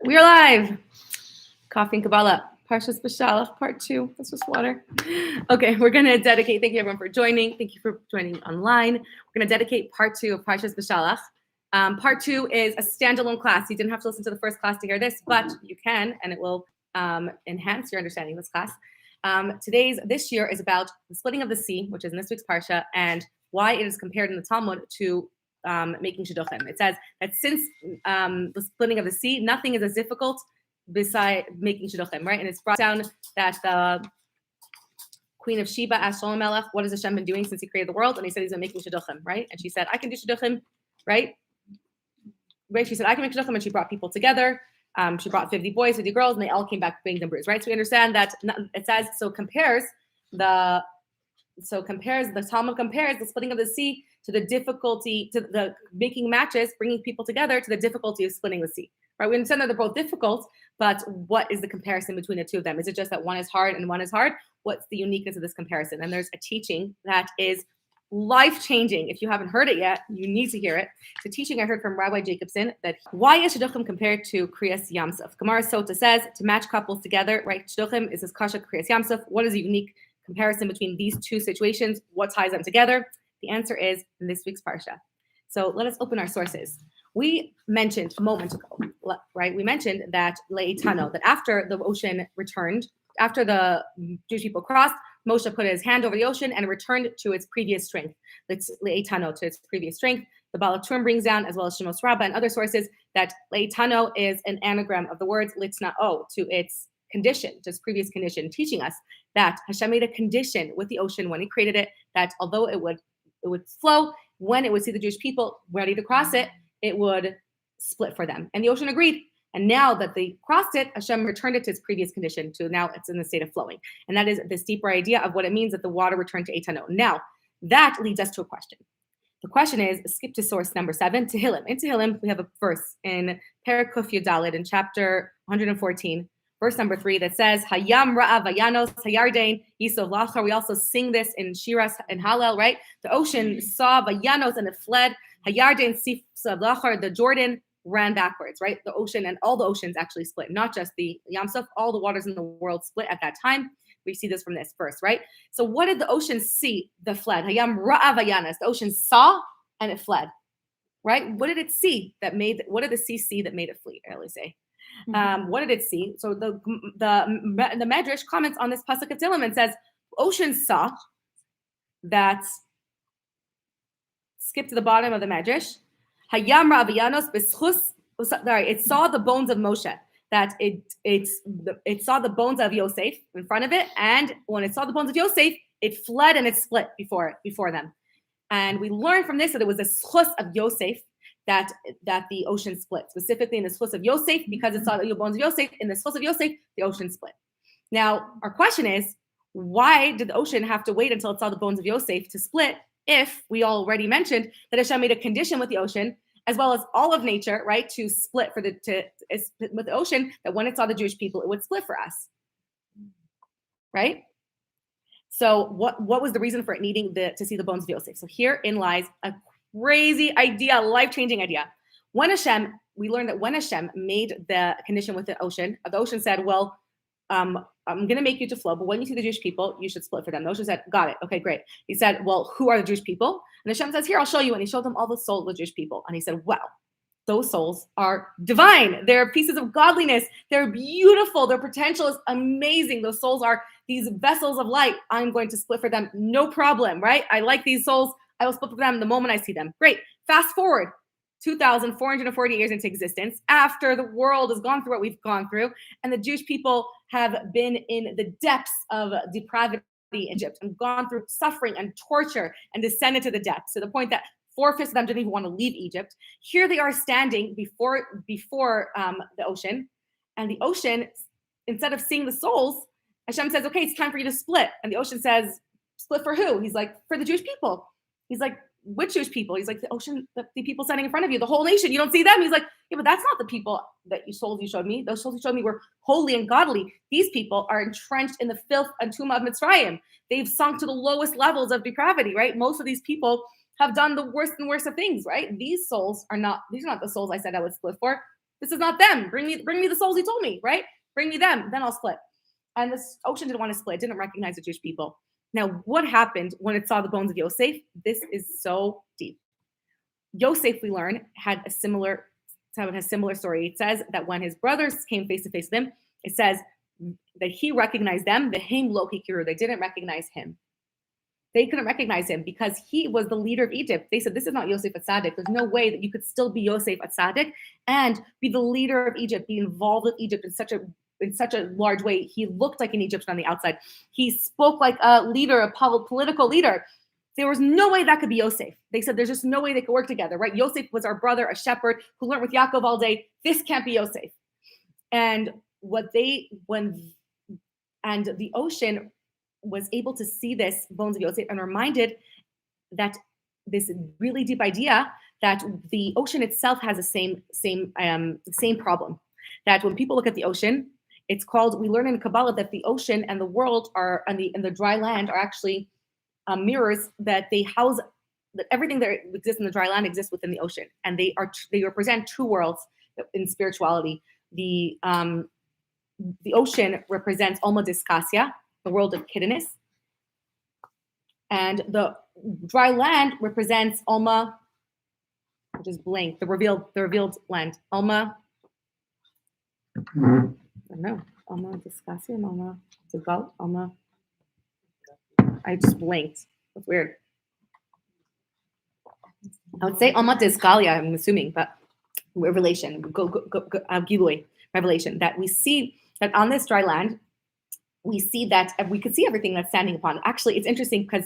We're live. Coffee and Kabbalah. Parshah Beshalach, part 2. That's just water. Okay, we're going to dedicate. Thank you, everyone, for joining. Thank you for joining online. We're going to dedicate part 2 of Parshah Beshalach. Part 2 is a standalone class. You didn't have to listen to the first class to hear this, but you can, and it will enhance your understanding of this class. This year is about the splitting of the sea, which is in this week's Parsha, and why it is compared in the Talmud to making shidduchim. It says that since the splitting of the sea, nothing is as difficult beside making shidduchim, right? And it's brought down that the Queen of Sheba asked SouLMATE, what has Hashem been doing since he created the world? And he said he's been making shidduchim, right? And she said, I can do shidduchim, right? She said, I can make shidduchim, and she brought people together. She brought 50 boys, 50 girls, and they all came back banged and bruised, right? So we understand that it says, the Talmud compares the splitting of the sea to the difficulty, to the making matches, bringing people together, to the difficulty of splitting the sea, right? We understand that they're both difficult, but what is the comparison between the two of them? Is it just that one is hard and one is hard? What's the uniqueness of this comparison? And there's a teaching that is life-changing. If you haven't heard it yet, you need to hear it. It's a teaching I heard from Rabbi Jacobson that why is shidduchim compared to kriyas yamsuf? Gemara Sota says to match couples together, right? Shidduchim is as kasha kriyas yamsuf. What is the unique comparison between these two situations? What ties them together? The answer is in this week's Parsha. So let us open our sources. We mentioned a moment ago, right? We mentioned that le'itano, that after the ocean returned, after the Jewish people crossed, Moshe put his hand over the ocean and returned to its previous strength. It's le'itano, to its previous strength. The Baal Turim brings down, as well as Shemos Rabbah and other sources, that le'itano is an anagram of the words litzna'o, to its condition, just previous condition, teaching us that Hashem made a condition with the ocean when he created it, that although it would flow, when it would see the Jewish people ready to cross it, it would split for them. And the ocean agreed. And now that they crossed it, Hashem returned it to its previous condition, to now it's in the state of flowing. And that is this deeper idea of what it means that the water returned to Eitano. Now, that leads us to a question. The question is, skip to source number 7, Tehillim. In Tehillim, we have a verse in Perek Kuf Yudalid in chapter 114, verse number 3, that says, Hayam Ra'av Vayanos Hayardain Yisov Lachar. We also sing this in Shiras and Hallel, right? The ocean saw Vayanos and it fled. Hayardain Yisov Lachar, the Jordan ran backwards, right? The ocean and all the oceans actually split, not just the Yam Suf, all the waters in the world split at that time. We see this from this verse, right? So what did the ocean see that fled? Hayam Ra'av Vayanos. The ocean saw and it fled, right? What did it see that made, what did the sea see that made it flee? I always say. What did it see? So the Medrash comments on this pasuk of Tehillim and says, ocean saw that, skip to the bottom of the Medrash, Hayam Ra'av Beschus, sorry, it saw the bones of Moshe, that it saw the bones of Yosef in front of it, and when it saw the bones of Yosef, it fled and it split before them. And we learn from this that it was a schus of Yosef that the ocean split, specifically in the schus of Yosef, because it saw the bones of Yosef. In the schus of Yosef, the ocean split. Now, our question is, why did the ocean have to wait until it saw the bones of Yosef to split, if we already mentioned that Hashem made a condition with the ocean, as well as all of nature, right, to split with the ocean, that when it saw the Jewish people, it would split for us, right? So what was the reason for it needing to see the bones of Yosef? So herein lies a crazy idea, life-changing idea. We learned that when Hashem made the condition with the ocean said, well, I'm going to make you to flow, but when you see the Jewish people, you should split for them. The ocean said, got it. Okay, great. He said, well, who are the Jewish people? And Hashem says, here, I'll show you. And he showed them all the souls of the Jewish people. And he said, well, those souls are divine. They're pieces of godliness. They're beautiful. Their potential is amazing. Those souls are these vessels of light. I'm going to split for them. No problem, right? I like these souls. I will split for them the moment I see them. Great. Fast forward 2,440 years into existence, after the world has gone through what we've gone through, and the Jewish people have been in the depths of depravity in Egypt and gone through suffering and torture and descended to the depths, to the point that 4/5 of them didn't even want to leave Egypt. Here they are standing before the ocean, and the ocean, instead of seeing the souls, Hashem says, okay, it's time for you to split. And the ocean says, split for who? He's like, for the Jewish people. He's like, which Jewish people? He's like, the ocean, the people standing in front of you, the whole nation. You don't see them? He's like, yeah, but that's not the people that you showed me. Those souls you showed me were holy and godly. These people are entrenched in the filth and tumah of Mitzrayim. They've sunk to the lowest levels of depravity, right? Most of these people have done the worst and worst of things, right? These are not the souls I said I would split for. This is not them. Bring me the souls he told me, right? Bring me them, then I'll split. And this ocean didn't want to split. It didn't recognize the Jewish people. Now, what happened when it saw the bones of Yosef? This is so deep. Yosef, we learn, had a similar story. It says that when his brothers came face to face with him, it says that he recognized them. The Haim Loki Kiru. They didn't recognize him. They couldn't recognize him because he was the leader of Egypt. They said, this is not Yosef Atzadik. There's no way that you could still be Yosef Atzadik and be the leader of Egypt, be involved with Egypt in such a large way. He looked like an Egyptian on the outside. He spoke like a leader, a political leader. There was no way that could be Yosef. They said there's just no way they could work together, right? Yosef was our brother, a shepherd who learned with Yaakov all day. This can't be Yosef. And the ocean was able to see this bones of Yosef and reminded that this really deep idea that the ocean itself has the same problem. That when people look at the ocean, it's called, we learn in Kabbalah that the ocean and the world are, and the dry land are actually mirrors, that they house, that everything that exists in the dry land exists within the ocean. And they represent two worlds in spirituality. The ocean represents Alma Discasia, the world of kiddenness. And the dry land represents Alma, which is blank, the revealed land. Alma, I don't know, Alma Discasia, Alma Degal, Alma. I just blinked. That's weird. I would say Alma Disgalia, I'm assuming, but revelation, Gilui, revelation, that we see that on this dry land, we see that we could see everything that's standing upon. Actually, it's interesting because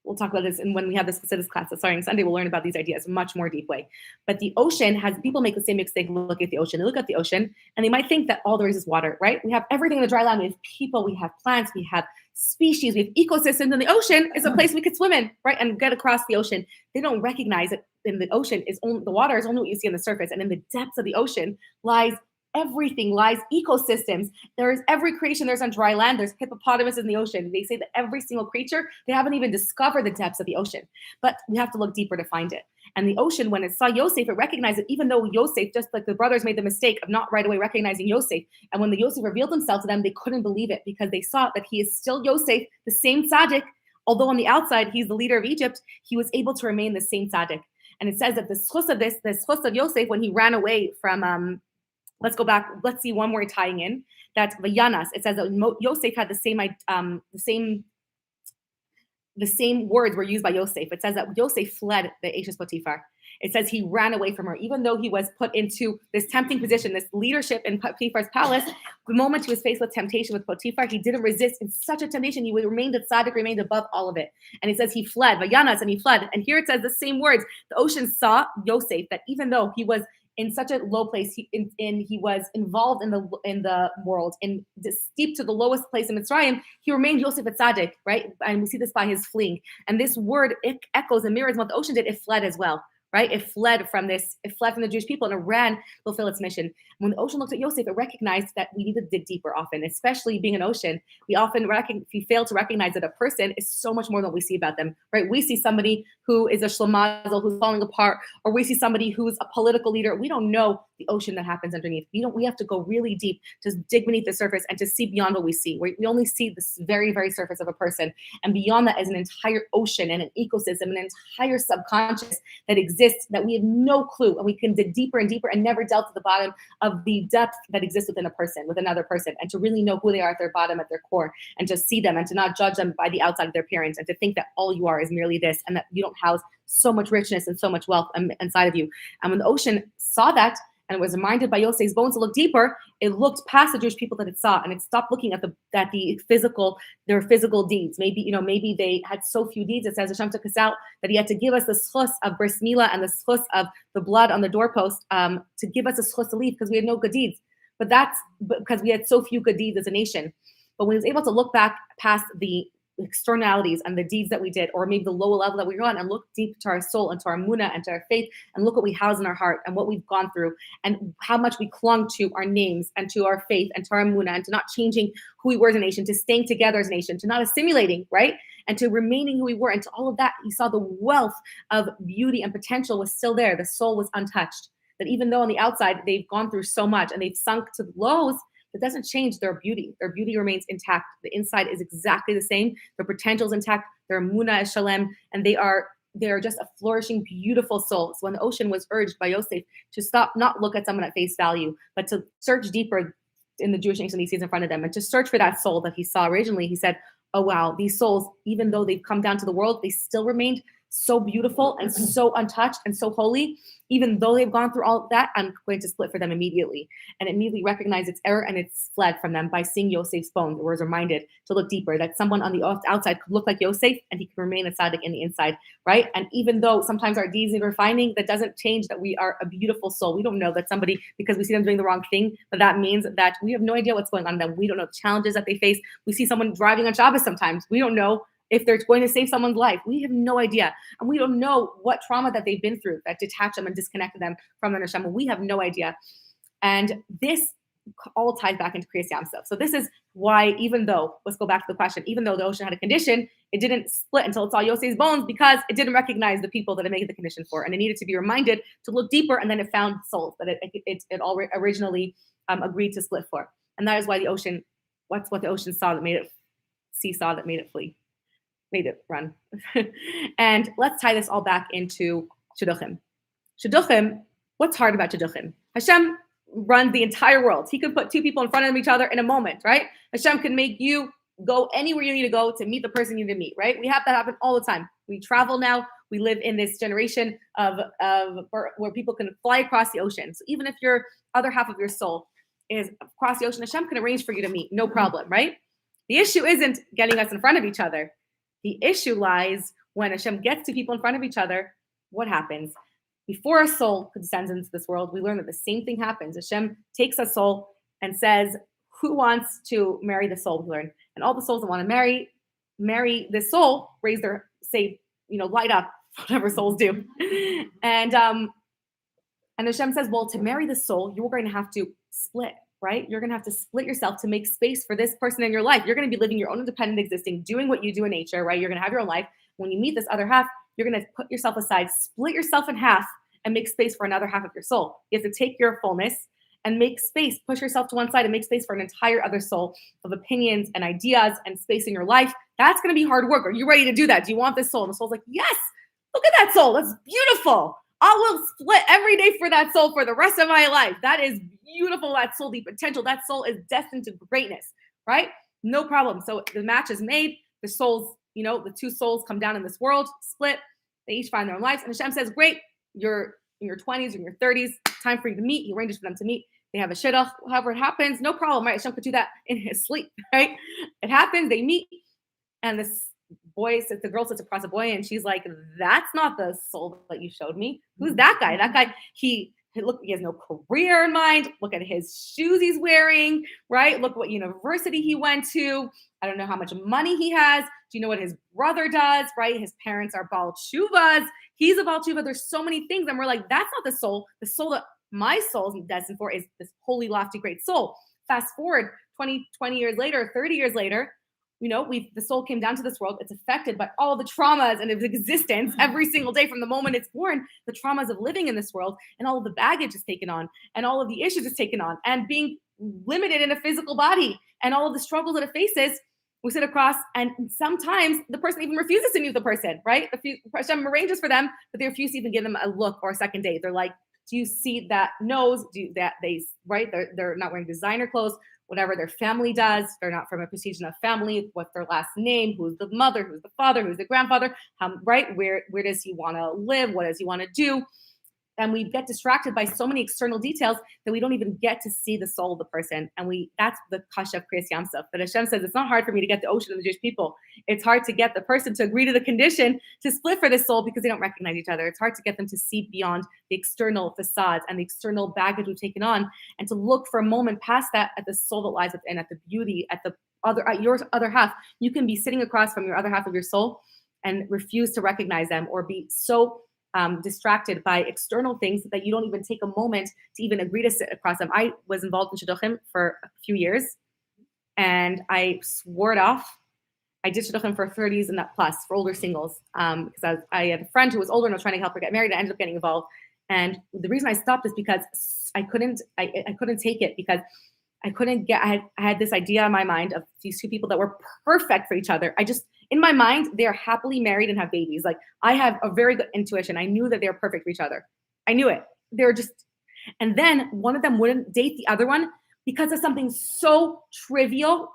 we'll talk about this, and when we have this Chassidus class starting Sunday, we'll learn about these ideas much more deep way. But the ocean has, people make the same mistake, look at the ocean. They look at the ocean, and they might think that all there is water, right? We have everything in the dry land. We have people, we have plants, we have species, we have ecosystems, and the ocean is a place we could swim in, right? And get across the ocean. They don't recognize that in the ocean is only, the water is only what you see on the surface, and in the depths of the ocean lies everything, lies ecosystems. There is every creation there's on dry land. There's hippopotamuses in the ocean. They say that every single creature, they haven't even discovered the depths of the ocean, but we have to look deeper to find it. And the ocean, when it saw Yosef, it recognized it, even though Yosef, just like the brothers made the mistake of not right away recognizing Yosef. And when the Yosef revealed himself to them, they couldn't believe it because they saw that he is still Yosef, the same tzaddik. Although on the outside, he's the leader of Egypt, he was able to remain the same tzaddik. And it says that the schus of Yosef, when he ran away from, let's go back. Let's see one more tying in. That Vayanas. It says that Yosef had the same words were used by Yosef. It says that Yosef fled the Ashes Potiphar. It says he ran away from her, even though he was put into this tempting position, this leadership in Potiphar's palace. The moment he was faced with temptation with Potiphar, he didn't resist in such a temptation. He remained a tzaddik, remained above all of it. And it says he fled, Vayanas, and he fled. And here it says the same words. The ocean saw Yosef, that even though he was in such a low place, he was involved in the world, in steep to the lowest place in Mitzrayim, he remained Yosef Atzadik, right? And we see this by his fleeing. And this word, it echoes and mirrors what the ocean did. It fled as well, right? It fled from the Jewish people and it ran to fulfill its mission. When the ocean looked at Yosef, it recognized that we need to dig deeper often, especially being an ocean. We often if you fail to recognize that a person is so much more than what we see about them, right? We see somebody who is a shlemazel, who's falling apart, or we see somebody who's a political leader. We don't know the ocean that happens underneath. We have to go really deep to dig beneath the surface and to see beyond what we see. We only see this very, very surface of a person. And beyond that is an entire ocean and an ecosystem, an entire subconscious that exists that we have no clue. And we can dig deeper and deeper and never delve to the bottom of the depth that exists within a person, with another person, and to really know who they are at their bottom, at their core, and just see them and to not judge them by the outside of their appearance, and to think that all you are is merely this, and that you don't house so much richness and so much wealth inside of you. And when the ocean saw that, and it was reminded by Yosef's bones to look deeper, it looked past the Jewish people that it saw, and it stopped looking at their physical deeds. Maybe they had so few deeds. It says Hashem took us out that he had to give us the schus of bris milah and the schus of the blood on the doorpost to give us a schus to leave because we had no good deeds. But that's because we had so few good deeds as a nation. But when he was able to look back past the externalities and the deeds that we did, or maybe the lower level that we were on, and look deep to our soul and to our munah and to our faith, and look what we house in our heart and what we've gone through and how much we clung to our names and to our faith and to our munah, and to not changing who we were as a nation, to staying together as a nation, to not assimilating, right? And to remaining who we were, and to all of that, you saw the wealth of beauty and potential was still there. The soul was untouched. that even though on the outside they've gone through so much and they've sunk to the lows, that doesn't change their beauty. Their beauty remains intact. The inside is exactly the same. Their potential is intact. Their emunah is shalem, and they are just a flourishing, beautiful soul. So when the ocean was urged by Yosef to stop, not look at someone at face value, but to search deeper in the Jewish nation he sees in front of them, and to search for that soul that he saw originally, he said, oh wow, these souls, even though they've come down to the world, they still remained so beautiful and so untouched and so holy. Even though they've gone through all of that, I'm going to split for them immediately. And immediately recognized its error, and it's fled from them by seeing Yosef's bones. It was reminded to look deeper, that someone on the outside could look like Yosef and he can remain a tzaddik in the inside, right? And even though sometimes our deeds need refining, that doesn't change that we are a beautiful soul. We don't know that somebody, because we see them doing the wrong thing, but that means that we have no idea what's going on in them. We don't know the challenges that they face. We see someone driving on Shabbos sometimes. We don't know if they're going to save someone's life. We have no idea. And we don't know what trauma that they've been through that detached them and disconnected them from their neshama. We have no idea. And this all ties back into Kriyas Yamsuf. So this is why, even though, let's go back to the question, even though the ocean had a condition, it didn't split until it saw Yosef's bones, because it didn't recognize the people that it made the condition for. And it needed to be reminded to look deeper, and then it found souls that it all originally agreed to split for. And that is why the ocean, what's what the ocean saw that made it, saw that made it flee. Made it run. And let's tie this all back into Shidduchim. Shidduchim, what's hard about Shidduchim? Hashem runs the entire world. He could put two people in front of each other in a moment, right? Hashem can make you go anywhere you need to go to meet the person you need to meet, right? We have that happen all the time. We travel now. We live in this generation of where people can fly across the ocean. So even if your other half of your soul is across the ocean, Hashem can arrange for you to meet, no problem, right? The issue isn't getting us in front of each other. The issue lies when Hashem gets two people in front of each other. What happens? Before a soul descends into this world, we learn that the same thing happens. Hashem takes a soul and says, who wants to marry the soul? We learn. And all the souls that want to marry this soul, raise their, say, light up, whatever souls do. And Hashem says, well, to marry the soul, you're going to have to split. Right? You're going to have to split yourself to make space for this person in your life. You're going to be living your own independent existing, doing what you do in nature, right? You're going to have your own life. When you meet this other half, you're going to put yourself aside, split yourself in half, and make space for another half of your soul. You have to take your fullness and make space, push yourself to one side and make space for an entire other soul of opinions and ideas and space in your life. That's going to be hard work. Are you ready to do that? Do you want this soul? And the soul's like, yes, look at that soul. That's beautiful. I will split every day for that soul for the rest of my life. That is beautiful. That soul, the potential. That soul is destined to greatness, right? No problem. So the match is made. The souls, the two souls come down in this world, split. They each find their own lives. And Hashem says, great, you're in your 20s or in your 30s. Time for you to meet. He arranges for them to meet. They have a shidduch. However it happens, no problem, right? Hashem could do that in his sleep, right? It happens. They meet. And the girl sits across a boy, and she's like, that's not the soul that you showed me. Who's that guy? That guy, he has no career in mind. Look at his shoes he's wearing, right? Look what university he went to. I don't know how much money he has. Do you know what his brother does, right? His parents are Baal Tshuvas. He's a Baal Tshuva. There's so many things. And we're like, that's not the soul. The soul that my soul is destined for is this holy, lofty, great soul. Fast forward 20 years later, 30 years later, the soul came down to this world. It's affected by all the traumas and its existence every single day from the moment it's born, the traumas of living in this world, and all of the baggage is taken on, and all of the issues is taken on, and being limited in a physical body, and all of the struggles that it faces. We sit across, and sometimes the person even refuses to meet the person, right? Hashem arranges for them, but they refuse to even give them a look or a second date. They're like, do you see that nose? They're not wearing designer clothes. Whatever their family does, they're not from a prestigious enough family. What's their last name? Who's the mother? Who's the father? Who's the grandfather? Right? Where does he want to live? What does he want to do? And we get distracted by so many external details that we don't even get to see the soul of the person. And that's the kasha of Kriyas Yamsuf. But Hashem says, it's not hard for me to get the ocean and the Jewish people. It's hard to get the person to agree to the condition to split for this soul because they don't recognize each other. It's hard to get them to see beyond the external facades and the external baggage we've taken on, and to look for a moment past that at the soul that lies within, at the beauty, at your other half. You can be sitting across from your other half of your soul and refuse to recognize them, or be so distracted by external things that you don't even take a moment to even agree to sit across them. I was involved in Shidduchim for a few years, and I swore it off. I did Shidduchim for 30s and that plus for older singles, because I had a friend who was older and I was trying to help her get married. I ended up getting involved, And the reason I stopped is because I couldn't take it, because I had this idea in my mind of these two people that were perfect for each other. In my mind, they're happily married and have babies. Like, I have a very good intuition. I knew that they're perfect for each other. I knew it. They were just, and then one of them wouldn't date the other one because of something so trivial,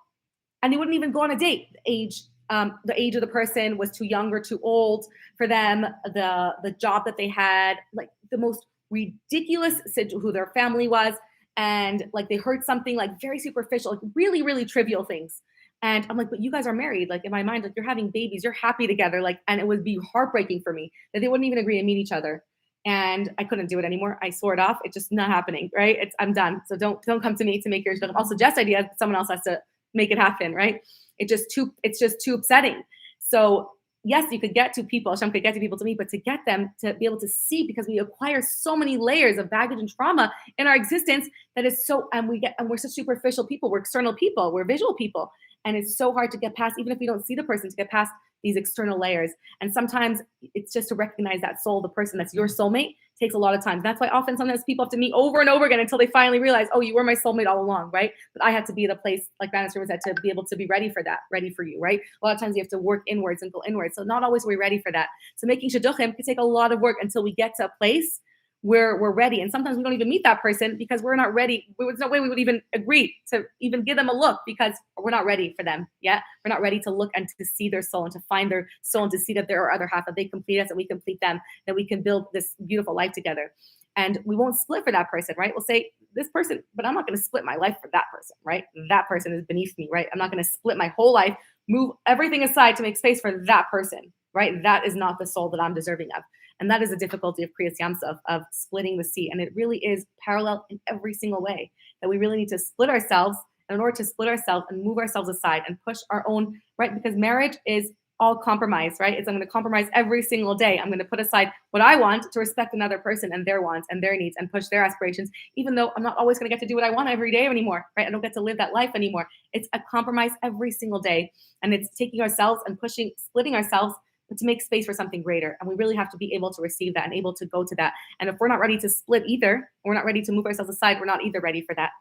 and they wouldn't even go on a date. The age of the person was too young or too old for them. The job that they had, like the most ridiculous, who their family was, and like they heard something like very superficial, like really, really trivial things. And I'm like, but you guys are married. Like, in my mind, like, you're having babies, you're happy together. Like, and it would be heartbreaking for me that they wouldn't even agree to meet each other. And I couldn't do it anymore. I swore it off. It's just not happening, right? I'm done. So don't come to me to make yours. I'll suggest ideas. Someone else has to make it happen, right? It's just too upsetting. So yes, you could get two people. Hashem could get two people to meet, but to get them to be able to see, because we acquire so many layers of baggage and trauma in our existence that is so, and we're such superficial people. We're external people. We're visual people. And it's so hard to get past, even if we don't see the person, to get past these external layers. And sometimes it's just to recognize that soul, the person that's your soulmate, takes a lot of time. That's why sometimes people have to meet over and over again until they finally realize, oh, you were my soulmate all along, right? But I had to be at a place, like Bannister was at, to be able to be ready for that, ready for you, right? A lot of times you have to work inwards and go inwards. So not always are we ready for that. So making shidduchim could take a lot of work until we get to a place where we're ready. And sometimes we don't even meet that person because we're not ready. There's no way we would even agree to even give them a look, because we're not ready for them yet. We're not ready to look and to see their soul and to find their soul and to see that they're our other half, that they complete us and we complete them, that we can build this beautiful life together. And we won't split for that person, right? We'll say, this person, but I'm not going to split my life for that person, right? That person is beneath me, right? I'm not going to split my whole life, move everything aside to make space for that person, right? That is not the soul that I'm deserving of. And that is the difficulty of Kriyas Yamsuf, of splitting the sea. And it really is parallel in every single way, that we really need to split ourselves. And in order to split ourselves and move ourselves aside and push our own, right? Because marriage is all compromise, right? I'm going to compromise every single day. I'm going to put aside what I want to respect another person and their wants and their needs and push their aspirations, even though I'm not always going to get to do what I want every day anymore, right? I don't get to live that life anymore. It's a compromise every single day. And it's taking ourselves and splitting ourselves, but to make space for something greater. And we really have to be able to receive that and able to go to that. And if we're not ready to split either, we're not ready to move ourselves aside, we're not either ready for that.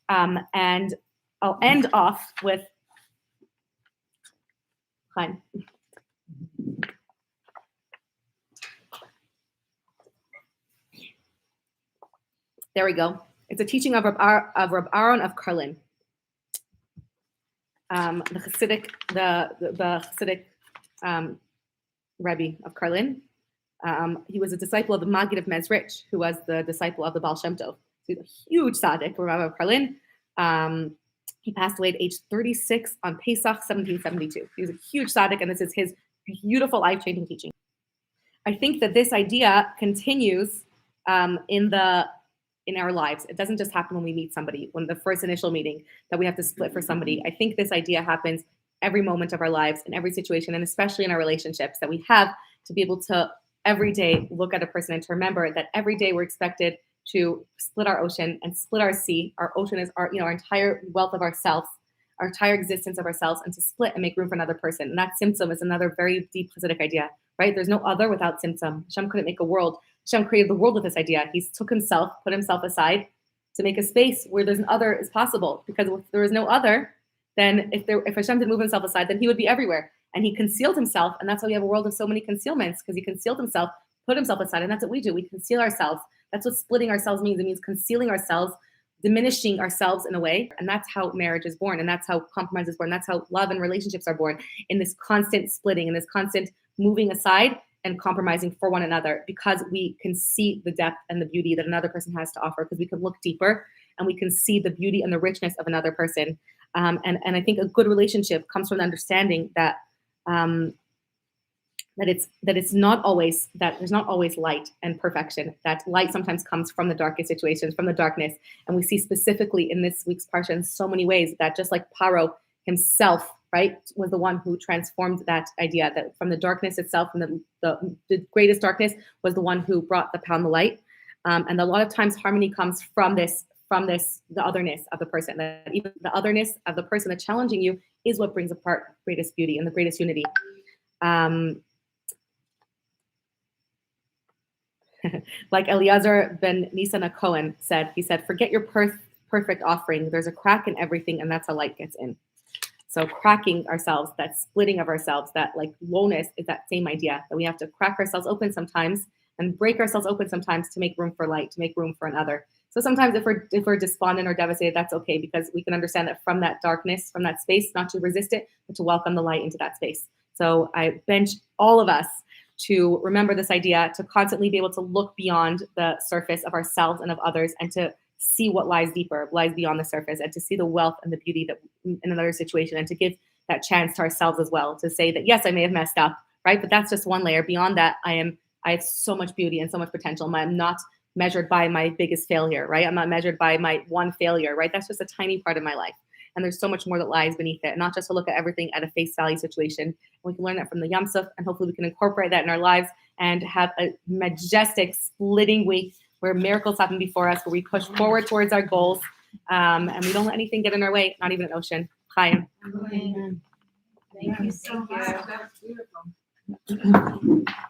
And I'll end off with, fine. There we go. It's a teaching of Reb Aaron of Karlin, the Hasidic Rebbe of Karlin. He was a disciple of the Maggid of Mezrich, who was the disciple of the Baal Shem Tov. He's a huge tzaddik, Rebbe of Karlin. He passed away at age 36 on Pesach, 1772. He was a huge tzaddik, and this is his beautiful, life-changing teaching. I think that this idea continues in our lives. It doesn't just happen when we meet somebody, when the first initial meeting, that we have to split for somebody. I think this idea happens every moment of our lives, in every situation, and especially in our relationships, that we have to be able to every day look at a person and to remember that every day we're expected to split our ocean and split our sea. Our ocean is our entire wealth of ourselves, our entire existence of ourselves, and to split and make room for another person. And that tzimtzum is another very deep Hasidic idea, right? There's no other without tzimtzum. Hashem couldn't make a world. Hashem created the world with this idea. He took himself, put himself aside to make a space where there's an other is possible. Because if there is no other, then if Hashem didn't move himself aside, then he would be everywhere. And he concealed himself, and that's why we have a world of so many concealments, because he concealed himself, put himself aside, and that's what we do. We conceal ourselves. That's what splitting ourselves means. It means concealing ourselves, diminishing ourselves in a way, and that's how marriage is born, and that's how compromise is born. That's how love and relationships are born, in this constant splitting, in this constant moving aside and compromising for one another, because we can see the depth and the beauty that another person has to offer, because we can look deeper and we can see the beauty and the richness of another person. And I think a good relationship comes from the understanding that it's not always, that there's not always light and perfection. That light sometimes comes from the darkest situations, from the darkness. And we see specifically in this week's Parsha in so many ways that just like Paro himself, right, was the one who transformed that idea, that from the darkness itself, from the greatest darkness, was the one who brought the light. And a lot of times harmony comes from the otherness of the person. That even the otherness of the person that's challenging you is what brings apart greatest beauty and the greatest unity. Like Eliezer ben Nisan Cohen said, he said, forget your perfect offering. There's a crack in everything, and that's how light gets in. So cracking ourselves, that splitting of ourselves, that like lowness is that same idea that we have to crack ourselves open sometimes and break ourselves open sometimes to make room for light, to make room for another. So sometimes if we're despondent or devastated, that's okay, because we can understand that from that darkness, from that space, not to resist it, but to welcome the light into that space. So I bench all of us to remember this idea, to constantly be able to look beyond the surface of ourselves and of others, and to see what lies deeper, lies beyond the surface, and to see the wealth and the beauty that in another situation, and to give that chance to ourselves as well, to say that, yes, I may have messed up, right? But that's just one layer. Beyond that, I have so much beauty and so much potential. I'm not measured by my biggest failure, right? I'm not measured by my one failure, right? That's just a tiny part of my life. And there's so much more that lies beneath it, not just to look at everything at a face value situation. We can learn that from the Yom Suf, and hopefully we can incorporate that in our lives and have a majestic splitting week where miracles happen before us, where we push forward towards our goals, and we don't let anything get in our way, not even an ocean. Chaim. Amen. Thank you so much. That was beautiful.